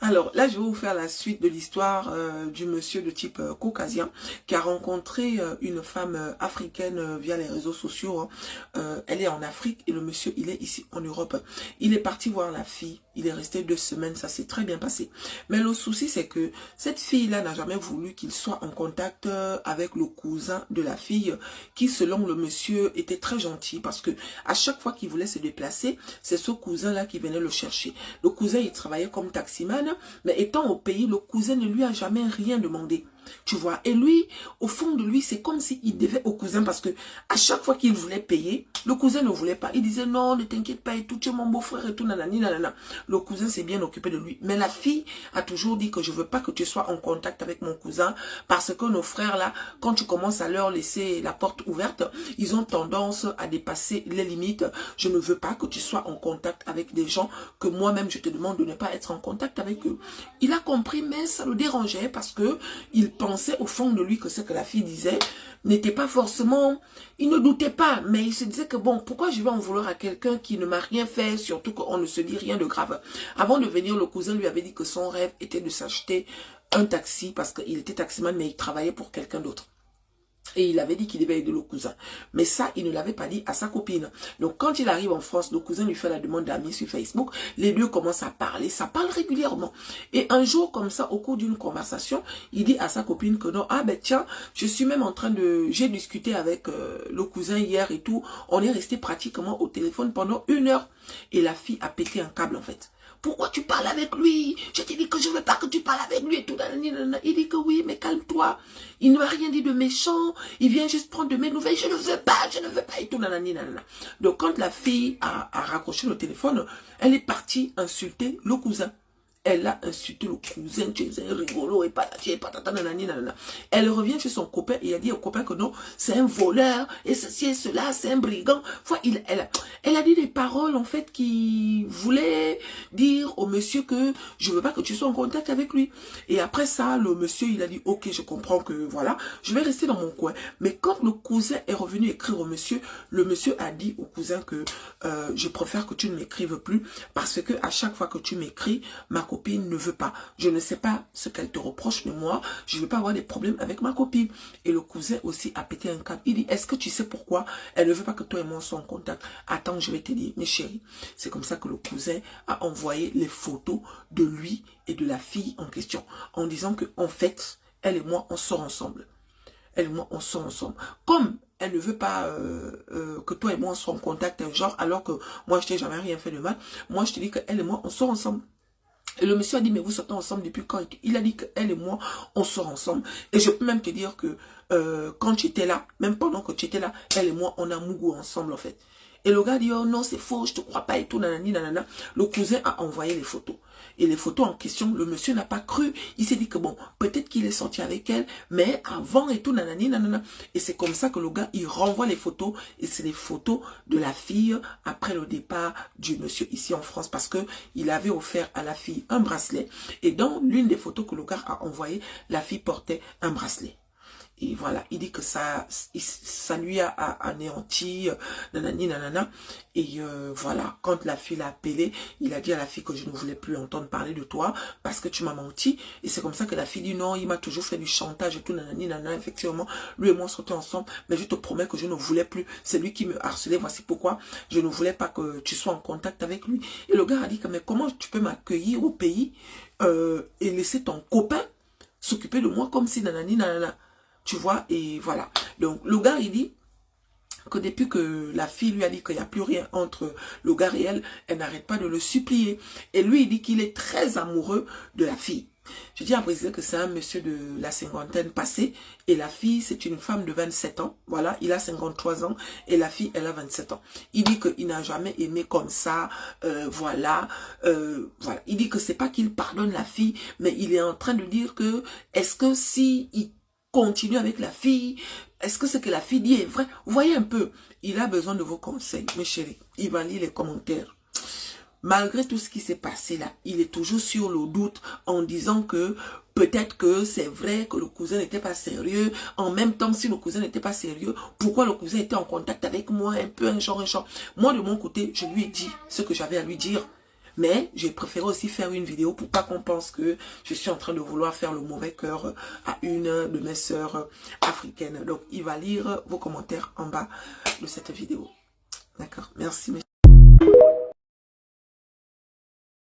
Alors là, je vais vous faire la suite de l'histoire du monsieur de type caucasien qui a rencontré une femme africaine via les réseaux sociaux. Hein. Elle est en Afrique et le monsieur, il est ici en Europe. Il est parti voir la fille. Il est resté 2 semaines, ça s'est très bien passé. Mais le souci, c'est que cette fille-là n'a jamais voulu qu'il soit en contact avec le cousin de la fille qui, selon le monsieur, était très gentil parce que à chaque fois qu'il voulait se déplacer, c'est ce cousin-là qui venait le chercher. Le cousin, il travaillait comme taximan, mais étant au pays, le cousin ne lui a jamais rien demandé. Tu vois, et lui, au fond de lui, c'est comme s'il devait au cousin parce que à chaque fois qu'il voulait payer, le cousin ne voulait pas. Il disait non, ne t'inquiète pas et tout, tu es mon beau-frère et tout, nanani, nanana. Le cousin s'est bien occupé de lui. Mais la fille a toujours dit que je veux pas que tu sois en contact avec mon cousin parce que nos frères là, quand tu commences à leur laisser la porte ouverte, ils ont tendance à dépasser les limites. Je ne veux pas que tu sois en contact avec des gens que moi-même je te demande de ne pas être en contact avec eux. Il a compris, mais ça le dérangeait parce que il pensait au fond de lui que ce que la fille disait n'était pas forcément... Il ne doutait pas, mais il se disait que bon, pourquoi je vais en vouloir à quelqu'un qui ne m'a rien fait, surtout qu'on ne se dit rien de grave. Avant de venir, le cousin lui avait dit que son rêve était de s'acheter un taxi parce qu'il était taximan, mais il travaillait pour quelqu'un d'autre. Et il avait dit qu'il devait aider le cousin. Mais ça, il ne l'avait pas dit à sa copine. Donc, quand il arrive en France, le cousin lui fait la demande d'amis sur Facebook. Les deux commencent à parler. Ça parle régulièrement. Et un jour, comme ça, au cours d'une conversation, il dit à sa copine que non, ah ben tiens, je suis même en train de... J'ai discuté avec le cousin hier et tout. On est resté pratiquement au téléphone pendant 1 heure. Et la fille a pété un câble, en fait. Pourquoi tu parles avec lui? Je t'ai dit que je ne veux pas que tu parles avec lui et tout. Il dit que oui, mais calme-toi. Il ne m'a rien dit de méchant. Il vient juste prendre de mes nouvelles. Je ne veux pas et tout. Donc quand la fille a raccroché le téléphone, elle est partie insulter le cousin. Elle a insulté le cousin, tu es un rigolo et patata, nanani, nanana. Elle revient chez son copain et elle dit au copain que non, c'est un voleur, et ceci et cela, c'est un brigand. Enfin, elle a dit des paroles, en fait, qui voulaient dire au monsieur que je veux pas que tu sois en contact avec lui. Et après ça, le monsieur, il a dit, ok, je comprends que, voilà, je vais rester dans mon coin. Mais quand le cousin est revenu écrire au monsieur, le monsieur a dit au cousin que je préfère que tu ne m'écrives plus parce que à chaque fois que tu m'écris, ma copine ne veut pas. Je ne sais pas ce qu'elle te reproche de moi. Je ne veux pas avoir des problèmes avec ma copine. Et le cousin aussi a pété un câble. Il dit, est-ce que tu sais pourquoi elle ne veut pas que toi et moi soyons en contact? Attends, je vais te dire, mes chéris. C'est comme ça que le cousin a envoyé les photos de lui et de la fille en question. En disant que, en fait, elle et moi, on sort ensemble. Elle et moi, on sort ensemble. Comme elle ne veut pas que toi et moi, on soit en contact, genre, alors que moi, je t'ai jamais rien fait de mal. Moi, je te dis qu'elle et moi, on sort ensemble. Et le monsieur a dit, mais vous sortez ensemble depuis quand? Il a dit qu'elle et moi, on sort ensemble. Et je peux même te dire que quand tu étais là, même pendant que tu étais là, elle et moi, on a mougou ensemble en fait. Et le gars dit, oh non, c'est faux, je te crois pas et tout, nanani, nanana. Le cousin a envoyé les photos. Et les photos en question, le monsieur n'a pas cru. Il s'est dit que bon, peut-être qu'il est sorti avec elle, mais avant et tout, nanani, nanana. Et c'est comme ça que le gars, il renvoie les photos. Et c'est les photos de la fille après le départ du monsieur ici en France. Parce que il avait offert à la fille un bracelet. Et dans l'une des photos que le gars a envoyées, la fille portait un bracelet. Et voilà, il dit que ça lui a anéanti, nanani, nanana. Et voilà, quand la fille l'a appelé, il a dit à la fille que je ne voulais plus entendre parler de toi parce que tu m'as menti. Et c'est comme ça que la fille dit non, il m'a toujours fait du chantage et tout, nanani, nanana. Effectivement, lui et moi sortions ensemble, mais je te promets que je ne voulais plus. C'est lui qui me harcelait, voici pourquoi je ne voulais pas que tu sois en contact avec lui. Et le gars a dit que mais comment tu peux m'accueillir au pays et laisser ton copain s'occuper de moi comme si nanani, nanana. Tu vois, et voilà. Donc, le gars, il dit que depuis que la fille lui a dit qu'il n'y a plus rien entre le gars et elle n'arrête pas de le supplier. Et lui, il dit qu'il est très amoureux de la fille. Je dis à préciser que c'est un monsieur de la cinquantaine passée et la fille, c'est une femme de 27 ans. Voilà, il a 53 ans et la fille, elle a 27 ans. Il dit qu'il n'a jamais aimé comme ça, voilà. Il dit que c'est pas qu'il pardonne la fille, mais il est en train de dire que est-ce que si il continue avec la fille, est-ce que ce que la fille dit est vrai? Vous voyez un peu, il a besoin de vos conseils, mes chéris. Il va lire les commentaires. Malgré tout ce qui s'est passé là, il est toujours sur le doute en disant que peut-être que c'est vrai que le cousin n'était pas sérieux. En même temps, si le cousin n'était pas sérieux, pourquoi le cousin était en contact avec moi, un peu un genre. Moi, de mon côté, je lui ai dit ce que j'avais à lui dire. Mais j'ai préféré aussi faire une vidéo pour pas qu'on pense que je suis en train de vouloir faire le mauvais cœur à une de mes sœurs africaines. Donc, il va lire vos commentaires en bas de cette vidéo. D'accord? Merci.